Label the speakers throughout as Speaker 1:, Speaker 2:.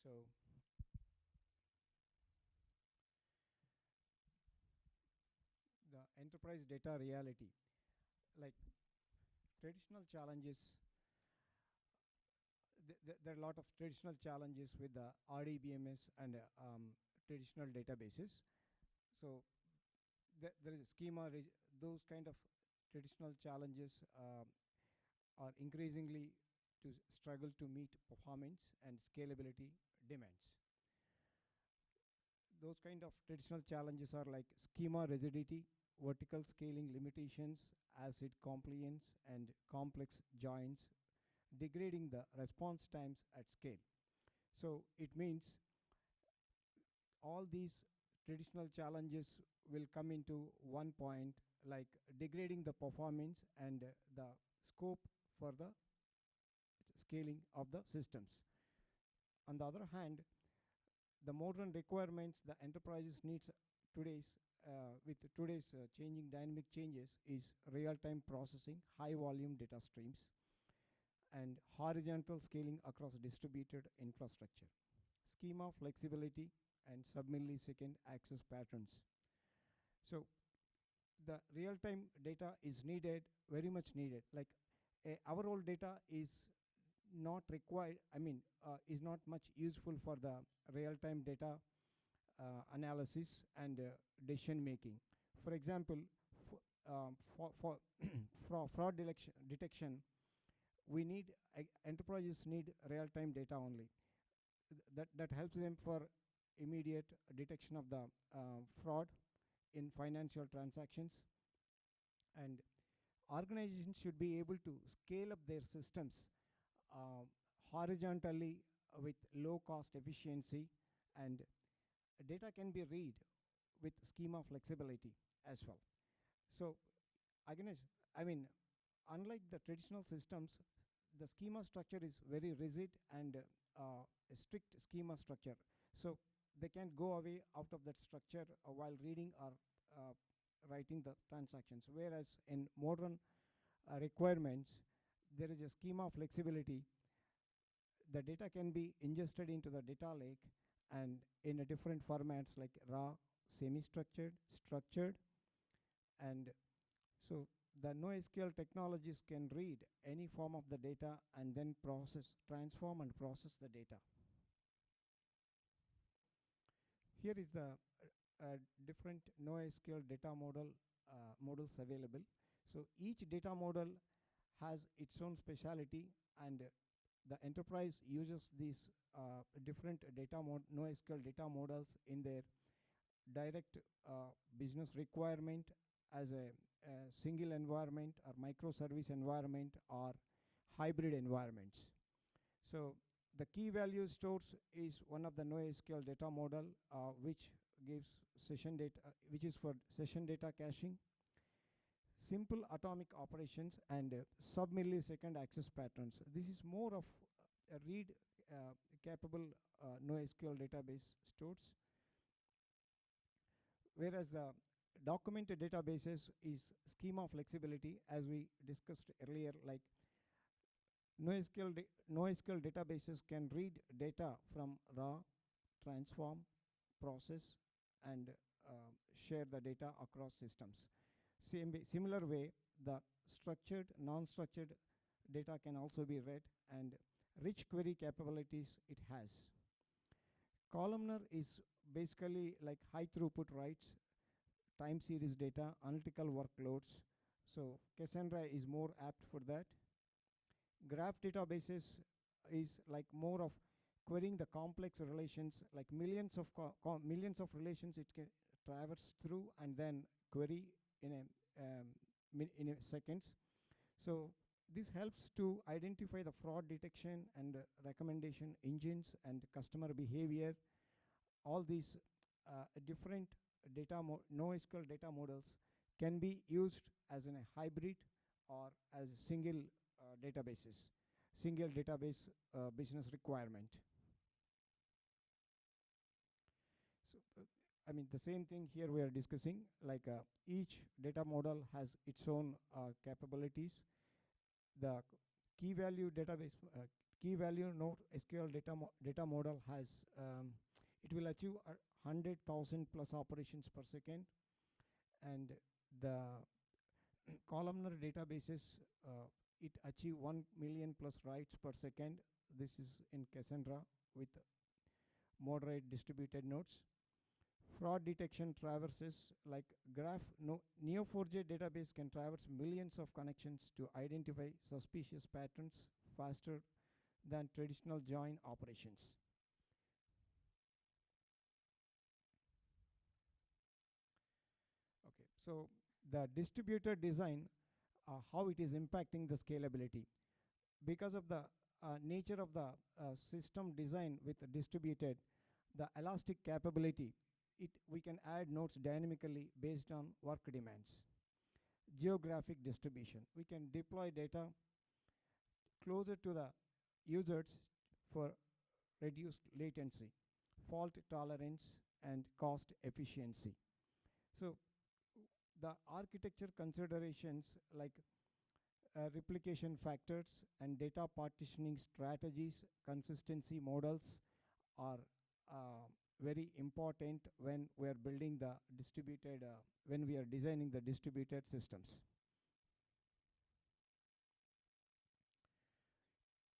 Speaker 1: So the enterprise data reality, like traditional challenges, there are a lot of traditional challenges with the RDBMS and traditional databases. So there is schema, those kind of traditional challenges are increasingly to struggle to meet performance and scalability demands. Those kind of traditional challenges are like schema rigidity, vertical scaling limitations, acid compliance, and complex joins, degrading the response times at scale. So it means all these traditional challenges will come into one point, like degrading the performance and the scope for the scaling of the systems. On the other hand, the modern requirements the enterprises needs today's with today's changing dynamic changes is real-time processing, high volume data streams, and horizontal scaling across distributed infrastructure, schema flexibility, and sub-millisecond access patterns. So the real-time data is needed, very much needed. Like our old data is not required, is not much useful for the real-time data analysis and decision making. For example, for fraud detection, we need enterprises need real-time data only. That helps them for immediate detection of the fraud in financial transactions. And organizations should be able to scale up their systems horizontally with low cost efficiency, and data can be read with schema flexibility as well. So again, unlike the traditional systems, the schema structure is very rigid and a strict schema structure. So they can go away out of that structure while reading or writing the transactions. Whereas in modern requirements, there is a schema flexibility. The data can be ingested into the data lake and in a different formats like raw, semi-structured, structured, and so the NoSQL technologies can read any form of the data and then transform and process the data. Here is the different NoSQL data models available. So each data model has its own speciality, and the enterprise uses these different NoSQL data models in their direct business requirement as a single environment or microservice environment or hybrid environments. So the key value stores is one of the NoSQL data model which gives session data, which is for session data caching, simple atomic operations, and sub-millisecond access patterns. This is more of a read capable NoSQL database stores, whereas the documented databases is schema flexibility, as we discussed earlier. Like NoSQL databases can read data from raw, transform, process, and share the data across systems. Similar way, the structured, non-structured data can also be read, and rich query capabilities it has. Columnar is basically like high throughput writes, time series data, analytical workloads. So Cassandra is more apt for that. Graph databases is like more of querying the complex relations, like millions of relations it can traverse through and then query in a seconds. So this helps to identify the fraud detection and recommendation engines and customer behavior. All these different NoSQL data models can be used as in a hybrid or as single database business requirement. So the same thing here we are discussing, like each data model has its own capabilities. The key value key value node SQL data model has it will achieve 100,000 plus operations per second, and the columnar databases it achieve 1 million plus writes per second. This is in Cassandra with moderate distributed nodes. Fraud detection traverses like graph Neo4j database can traverse millions of connections to identify suspicious patterns faster than traditional join operations. Okay, so the distributed design, how it is impacting the scalability. Because of the nature of the system design with distributed, the elastic capability, we can add nodes dynamically based on work demands. Geographic distribution, we can deploy data closer to the users for reduced latency, fault tolerance, and cost efficiency. So the architecture considerations like replication factors and data partitioning strategies, consistency models are very important when we are building the distributed, when we are designing the distributed systems.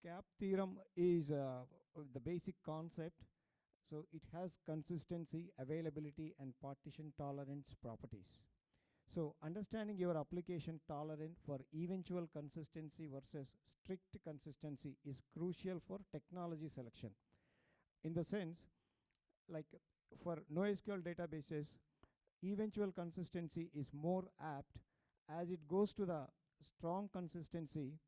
Speaker 1: CAP theorem is the basic concept. So it has consistency, availability, and partition tolerance properties. So understanding your application tolerant for eventual consistency versus strict consistency is crucial for technology selection. In the sense, like for NoSQL databases, eventual consistency is more apt. As it goes to the strong consistency,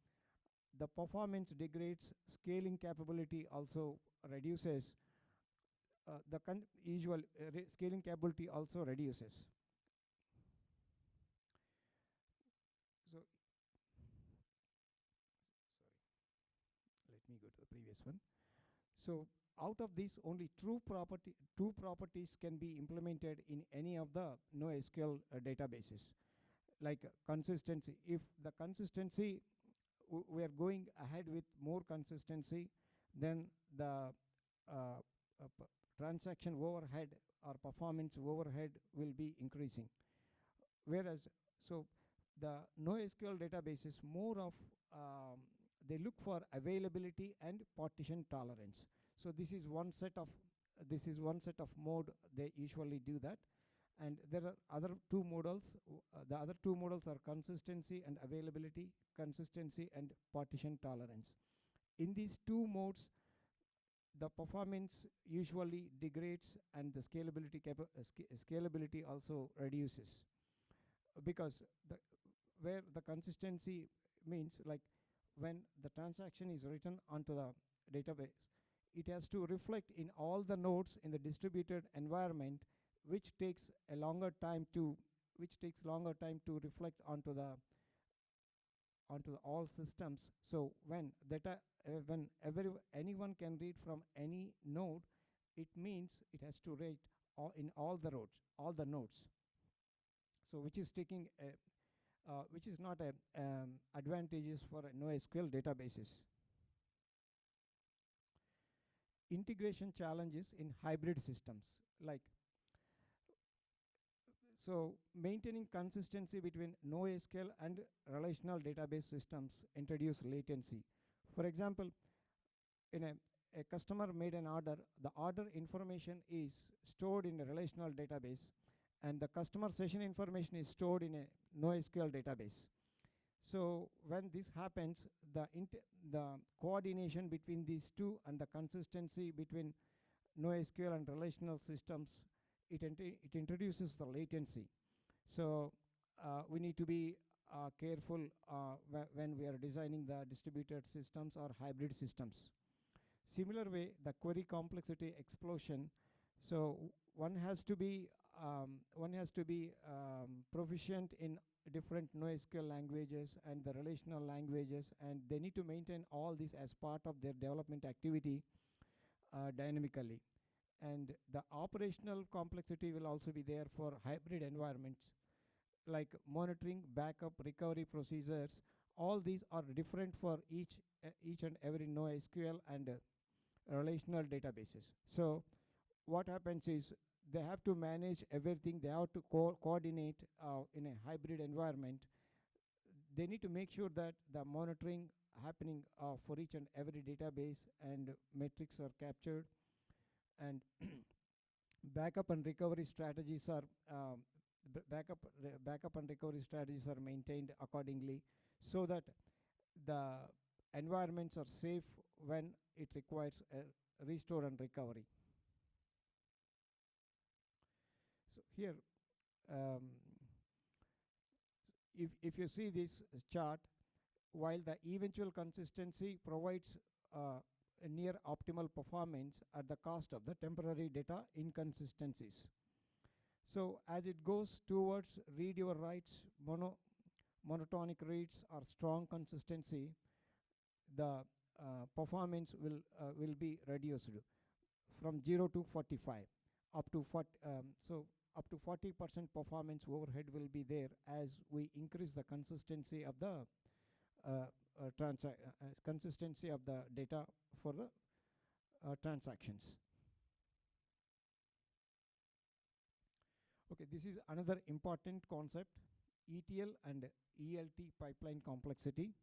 Speaker 1: the performance degrades, scaling capability also reduces, scaling capability also reduces. So, sorry, let me go to the previous one. So, out of these, only two properties can be implemented in any of the NoSQL databases, like consistency. If the consistency, we are going ahead with more consistency, then the transaction overhead or performance overhead will be increasing. Whereas, so the NoSQL database is more of, they look for availability and partition tolerance. So this is one set of mode they usually do that. And there are other two models. The other two models are consistency and availability, consistency and partition tolerance. In these two modes, the performance usually degrades and the scalability also reduces, because where the consistency means, like when the transaction is written onto the database, it has to reflect in all the nodes in the distributed environment, which takes longer time to reflect onto the all systems. So when anyone can read from any node, it means it has to read in all the nodes. So which is taking which is not advantageous for NoSQL databases. Integration challenges in hybrid systems, like so maintaining consistency between NoSQL and relational database systems introduce latency. For example, in a customer made an order, the order information is stored in a relational database, and the customer session information is stored in a NoSQL database. So when this happens, the coordination between these two and the consistency between NoSQL and relational systems, it introduces the latency. So we need to be careful when we are designing the distributed systems or hybrid systems. Similar way, the query complexity explosion. So one has to be proficient in different NoSQL languages and the relational languages, and they need to maintain all this as part of their development activity dynamically. And the operational complexity will also be there for hybrid environments, like monitoring, backup, recovery procedures all these are different for each and every NoSQL and relational databases. So what happens is they have to manage everything. They have to coordinate in a hybrid environment. They need to make sure that the monitoring happening for each and every database and metrics are captured, and backup and recovery strategies are backup and recovery strategies are maintained accordingly, so that the environments are safe when it requires a restore and recovery. So here, if you see this chart, while the eventual consistency provides a near optimal performance at the cost of the temporary data inconsistencies. So as it goes towards read your writes, monotonic reads or strong consistency, the performance will be reduced from 0 to 45 up to 40. So up to 40% performance overhead will be there as we increase the consistency of the consistency of the data for the transactions. Okay, this is another important concept, ETL and ELT pipeline complexity.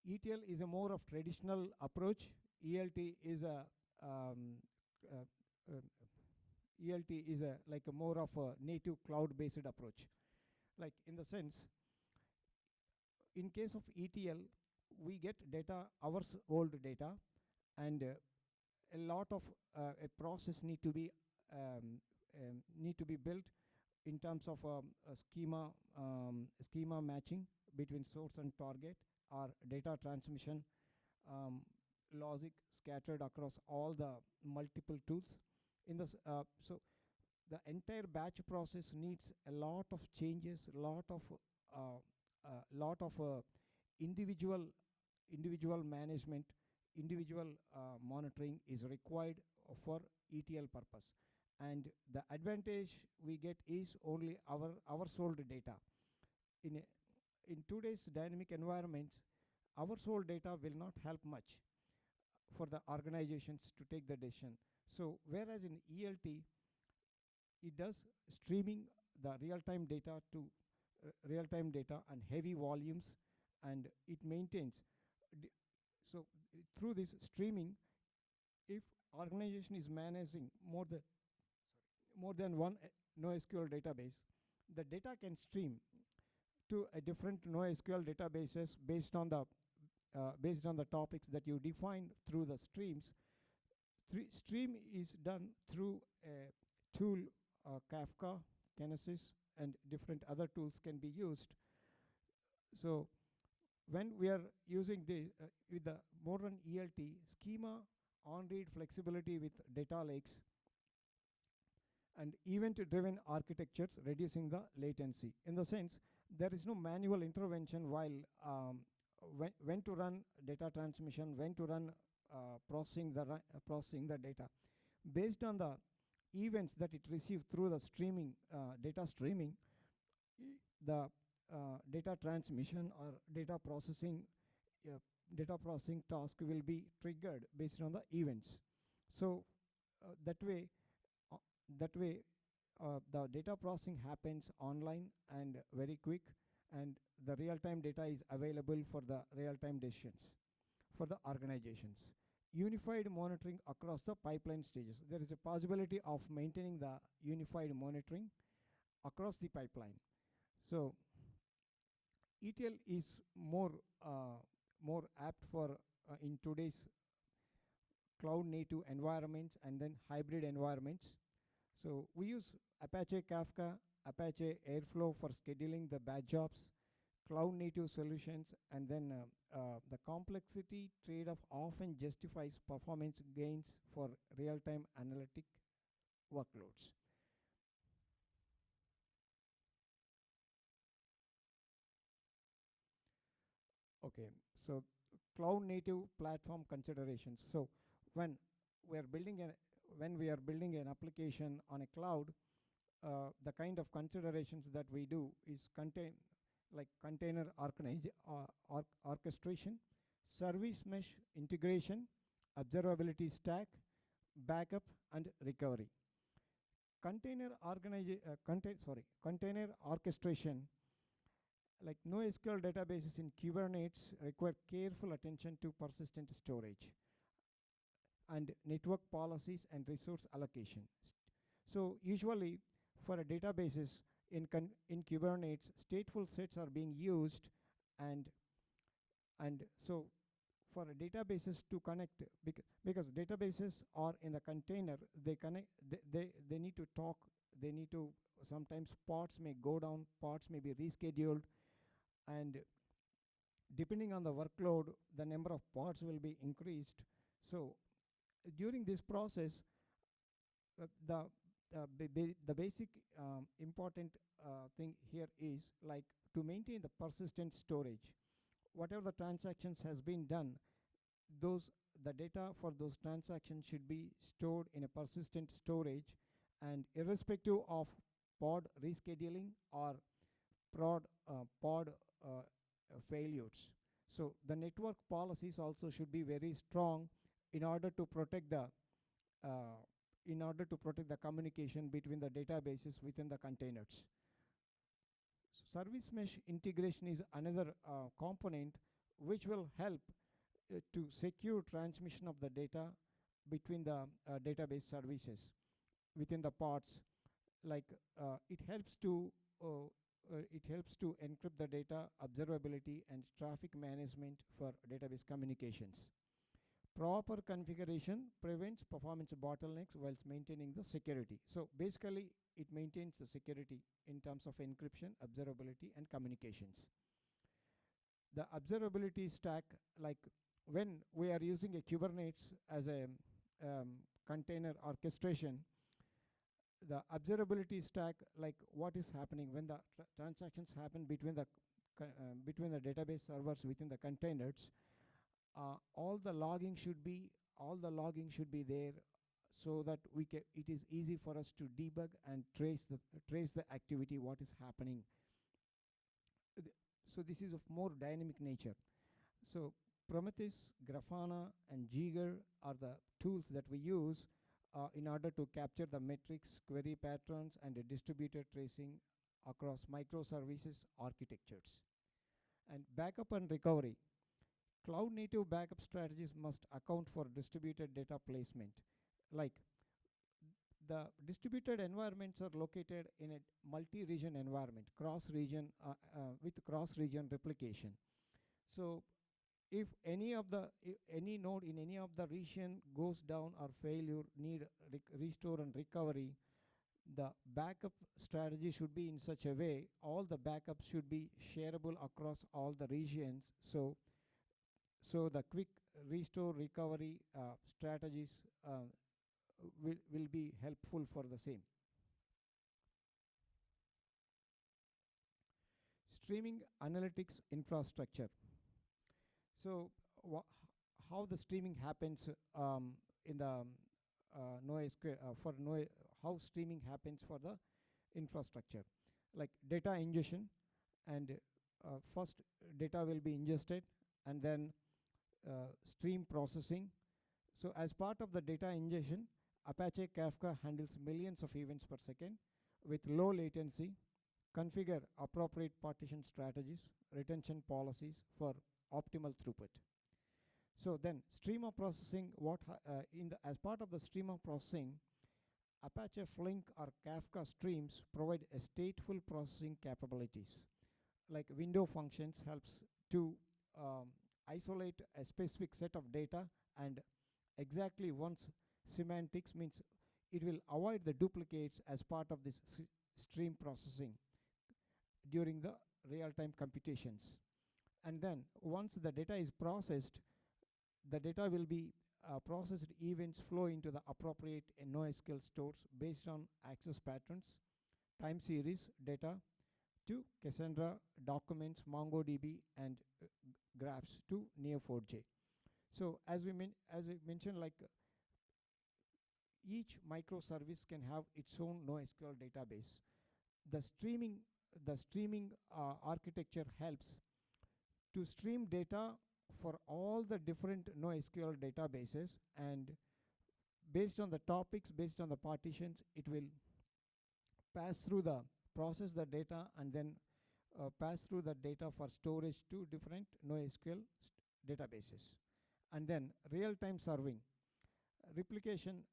Speaker 1: ETL is a more of traditional approach. ELT is a like a more of a native cloud-based approach. Like in the sense, in case of ETL, we get data, hours old data, and a lot of a process need to be built in terms of a schema matching between source and target, or data transmission logic scattered across all the multiple tools. In this, so the entire batch process needs a lot of changes, a lot of individual management, individual monitoring is required for ETL purpose. And the advantage we get is only our sold data. In today's dynamic environments, our sold data will not help much for the organizations to take the decision. So whereas in ELT, it does streaming the real-time data to real-time data and heavy volumes, and it maintains. So through this streaming, if organization is managing more than one NoSQL database, the data can stream to a different NoSQL databases based on the topics that you define through the streams. Stream is done through a tool, Kafka, Kinesis, and different other tools can be used. So when we are using the with the modern ELT schema, on-read flexibility with data lakes, and event-driven architectures, reducing the latency. In the sense, there is no manual intervention while when to run data transmission, when to run processing the data. Based on the events that it receives through the streaming, data streaming, the data transmission or data processing task will be triggered based on the events. So that way the data processing happens online and very quick, and the real-time data is available for the real-time decisions for the organizations. Unified monitoring across the pipeline stages. There is a possibility of maintaining the unified monitoring across the pipeline. So ETL is more apt for in today's cloud native environments and then hybrid environments. So we use Apache Kafka, Apache Airflow for scheduling the batch jobs, cloud native solutions, and then the complexity trade-off often justifies performance gains for real-time analytic workloads. Okay, so cloud native platform considerations. So when we are building an application on a cloud, the kind of considerations that we do is contain, like container orchestration, service mesh integration, observability stack, backup, and recovery. Container orchestration, like NoSQL databases in Kubernetes require careful attention to persistent storage and network policies and resource allocation. So usually for a databases in Kubernetes, stateful sets are being used, and so for a databases to connect, because databases are in a container, they connect, they need to talk, they need to, sometimes pods may go down, pods may be rescheduled, and depending on the workload, the number of pods will be increased. So during this process, the basic important thing here is like to maintain the persistent storage. Whatever the transactions has been done, those the data for those transactions should be stored in a persistent storage, and irrespective of pod rescheduling or pod failures. So the network policies also should be very strong in order to protect the communication between the databases within the containers. So service mesh integration is another component which will help to secure transmission of the data between the database services within the pods. Like it helps to encrypt the data, observability, and traffic management for database communications. Proper configuration prevents performance bottlenecks whilst maintaining the security. So basically, it maintains the security in terms of encryption, observability, and communications. The observability stack, like when we are using a Kubernetes as a container orchestration, the observability stack, like what is happening when the transactions happen between the database servers within the containers, all the logging should be there, so that it is easy for us to debug and trace the activity what is happening. So this is of more dynamic nature. So Prometheus, Grafana, and Jigger are the tools that we use in order to capture the metrics, query patterns, and distributed tracing across microservices architectures. And backup and recovery. Cloud-native backup strategies must account for distributed data placement. Like the distributed environments are located in a multi-region environment, with cross-region replication. So if any node in any of the region goes down or failure, need restore and recovery, the backup strategy should be in such a way all the backups should be shareable across all the regions. So the quick restore recovery strategies will be helpful for the same. Streaming analytics infrastructure. So how the streaming happens in the NoSQL how streaming happens for the infrastructure, like data ingestion, and first data will be ingested, and then stream processing. So as part of the data ingestion, Apache Kafka handles millions of events per second with low latency. Configure appropriate partition strategies, retention policies for optimal throughput. So then stream of processing, as part of the stream of processing, Apache Flink or Kafka streams provide a stateful processing capabilities. Like window functions helps to isolate a specific set of data, and exactly once semantics means it will avoid the duplicates as part of this stream processing during the real-time computations. And then once the data is processed, the data will be processed events flow into the appropriate NoSQL stores based on access patterns, time series data to Cassandra, documents, MongoDB, and graphs to Neo4j. So as we mentioned, like each microservice can have its own NoSQL database. The streaming the streaming architecture helps to stream data for all the different NoSQL databases, and based on the topics, based on the partitions, it will pass through the process the data and then pass through the data for storage to different NoSQL databases. And then real-time serving, replication,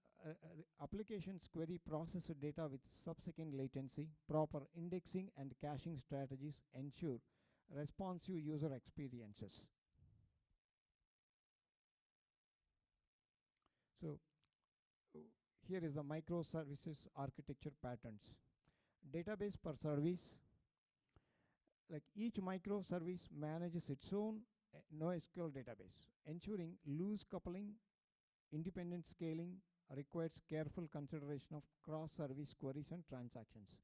Speaker 1: applications query processed data with sub-second latency, proper indexing and caching strategies ensure responsive user experiences. So here is the microservices architecture patterns. Database per service, like each microservice manages its own NoSQL database, ensuring loose coupling, independent scaling requires careful consideration of cross-service queries and transactions.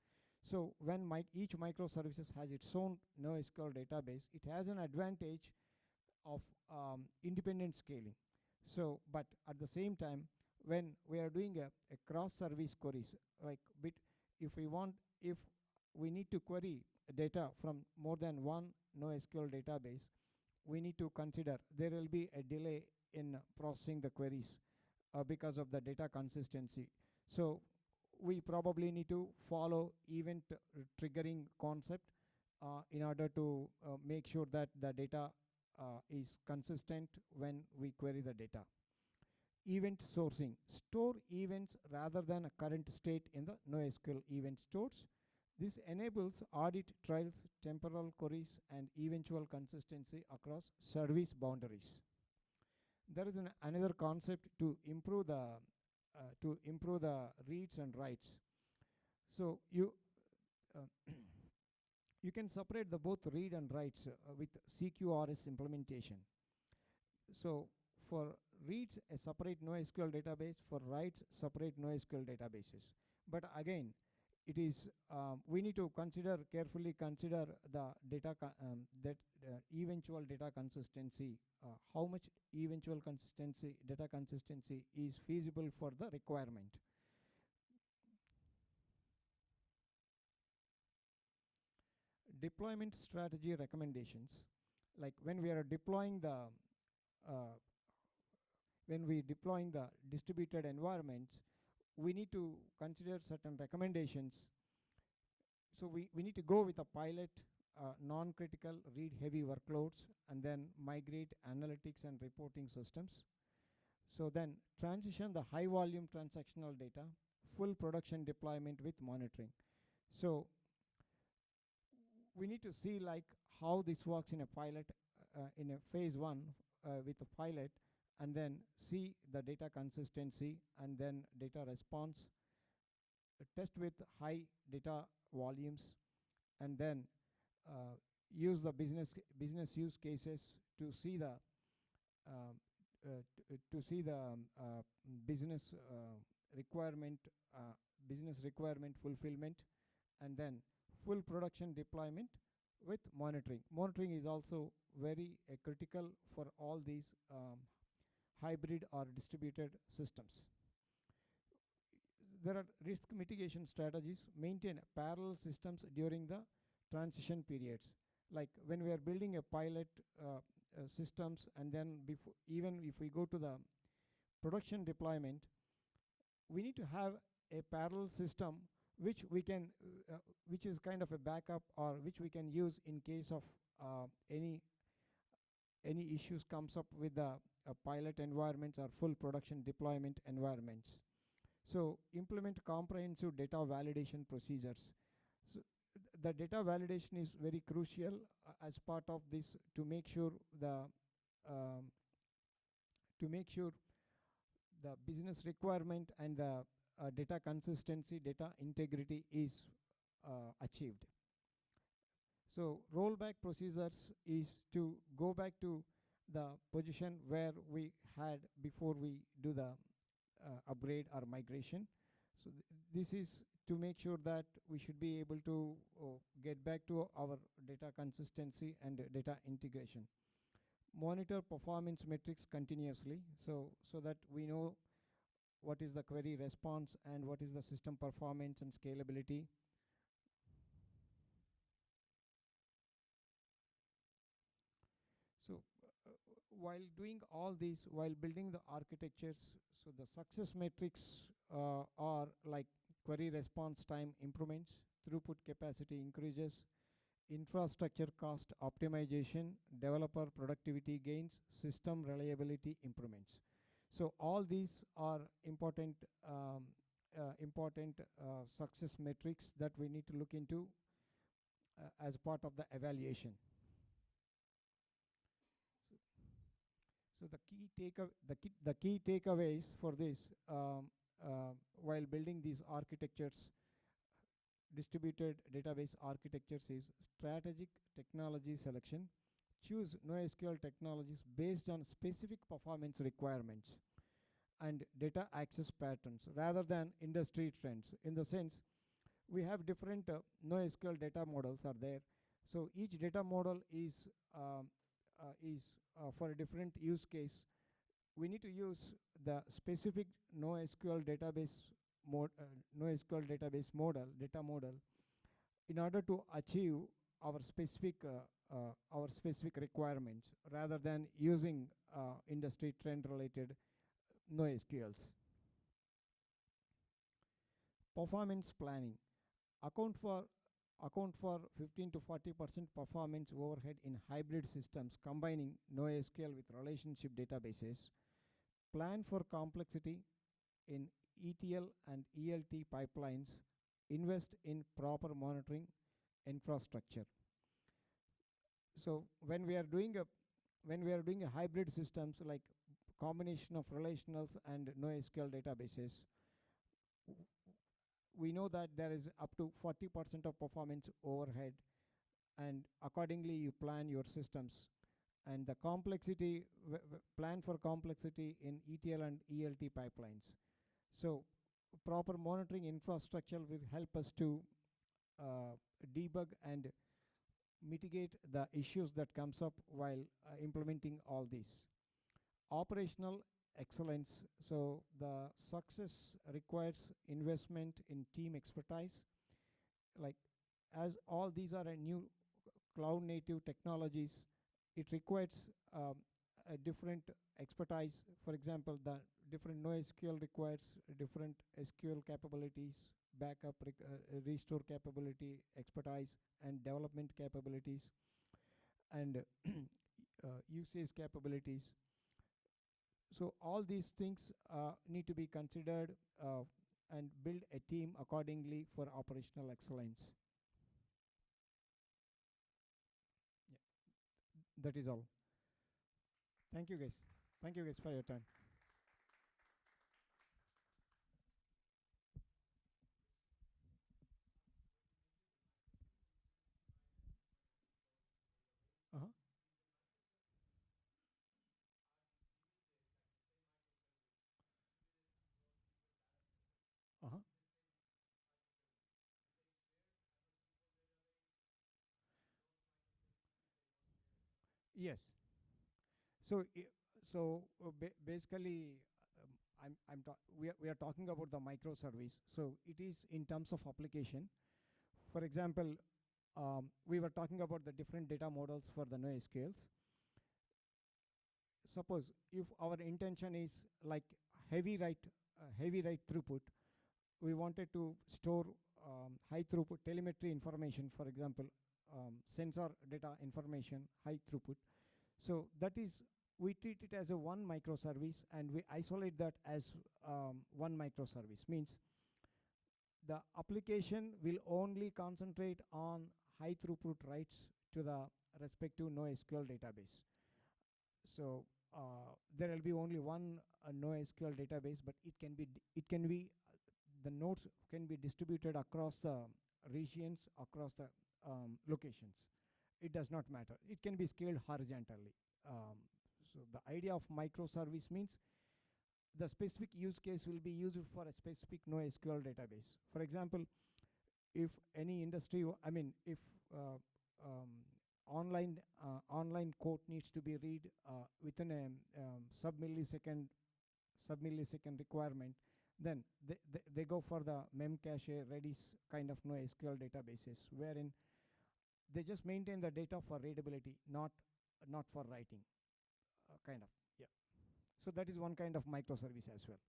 Speaker 1: So when each microservices has its own NoSQL database, it has an advantage of independent scaling. So, but at the same time, when we are doing a cross-service queries, like if we need to query data from more than one NoSQL database, we need to consider there will be a delay in processing the queries because of the data consistency. So we probably need to follow event triggering concept in order to make sure that the data is consistent when we query the data. Event sourcing, store events rather than a current state in the NoSQL event stores. This enables audit trails, temporal queries, and eventual consistency across service boundaries. There is another concept to improve the reads and writes. So you you can separate the both read and writes with CQRS implementation. So for reads, a separate NoSQL database; for writes, separate NoSQL databases. But again, it is we need to carefully consider the data eventual data consistency, how much eventual data consistency is feasible for the requirement. Deployment strategy recommendations, like when we are deploying the distributed environments, we need to consider certain recommendations. So we need to go with a pilot non-critical read-heavy workloads, and then migrate analytics and reporting systems. So then transition the high-volume transactional data, full production deployment with monitoring. So we need to see like how this works in a pilot, in a phase one with a pilot, and then see the data consistency and then data response, test with high data volumes, and then use the business use cases to see the business requirement fulfillment, and then full production deployment with monitoring. Monitoring is also very critical for all these hybrid or distributed systems. There are risk mitigation strategies. Maintain parallel systems during the transition periods. Like when we are building a pilot systems, and then even if we go to the production deployment, we need to have a parallel system which we can, which is kind of a backup, or which we can use in case of any issues comes up with the pilot environments or full production deployment environments. So implement comprehensive data validation procedures. So the data validation is very crucial as part of this, to make sure the business requirement and the data consistency, data integrity is achieved. So rollback procedures is to go back to the position where we had before we do the upgrade or migration. So this is to make sure that we should be able to get back to our data consistency and data integration. Monitor performance metrics continuously, so that we know what is the query response and what is the system performance and scalability. while doing all these, while building the architectures, so the success metrics are like query response time improvements, throughput capacity increases, infrastructure cost optimization, developer productivity gains, system reliability improvements. So all these are important success metrics that we need to look into as part of the evaluation. So the key takeaways for this while building these architectures, distributed database architectures, is strategic technology selection. Choose NoSQL technologies based on specific performance requirements and data access patterns rather than industry trends. In the sense, we have different NoSQL data models are there. So each data model is for a different use case. We need to use the specific NoSQL database data model in order to achieve our specific requirements rather than using industry trend related NoSQLs. Performance planning. Account for 15 to 40% performance overhead in hybrid systems combining NoSQL with relationship databases. Plan for complexity in ETL and ELT pipelines. Invest in proper monitoring infrastructure. So when we are doing a hybrid systems like combination of relationals and NoSQL databases, we know that there is up to 40% of performance overhead, and accordingly you plan your systems. And the complexity, plan for complexity in ETL and ELT pipelines. So proper monitoring infrastructure will help us to debug and mitigate the issues that comes up while implementing all these. Operational excellence. So the success requires investment in team expertise. Like, as all these are a new cloud native technologies, it requires a different expertise. For example, the different NoSQL requires different SQL capabilities, backup, restore capability, expertise, and development capabilities, and usage capabilities. So all these things need to be considered and build a team accordingly for operational excellence. Yeah. That is all. Thank you guys. Thank you guys for your time. Uh-huh. Uh-huh. Yes. So, basically, we are talking about the microservice. So it is in terms of application. For example, we were talking about the different data models for the NoSQLs. Suppose if our intention is like heavy write throughput, we wanted to store high throughput telemetry information, for example, sensor data information, high throughput. So that is, we treat it as a one microservice and we isolate that as one microservice. Means the application will only concentrate on high throughput writes to the respective NoSQL database. So there will be only one NoSQL database, but the nodes can be distributed across the regions, across the locations. It does not matter. It can be scaled horizontally. So the idea of microservice means the specific use case will be used for a specific NoSQL database. For example, if any industry, if online code needs to be read within a sub-millisecond requirement, then they go for the memcache, Redis kind of NoSQL databases, wherein they just maintain the data for readability, not for writing. kind of.
Speaker 2: Yeah.
Speaker 1: So that is one kind of microservice as well.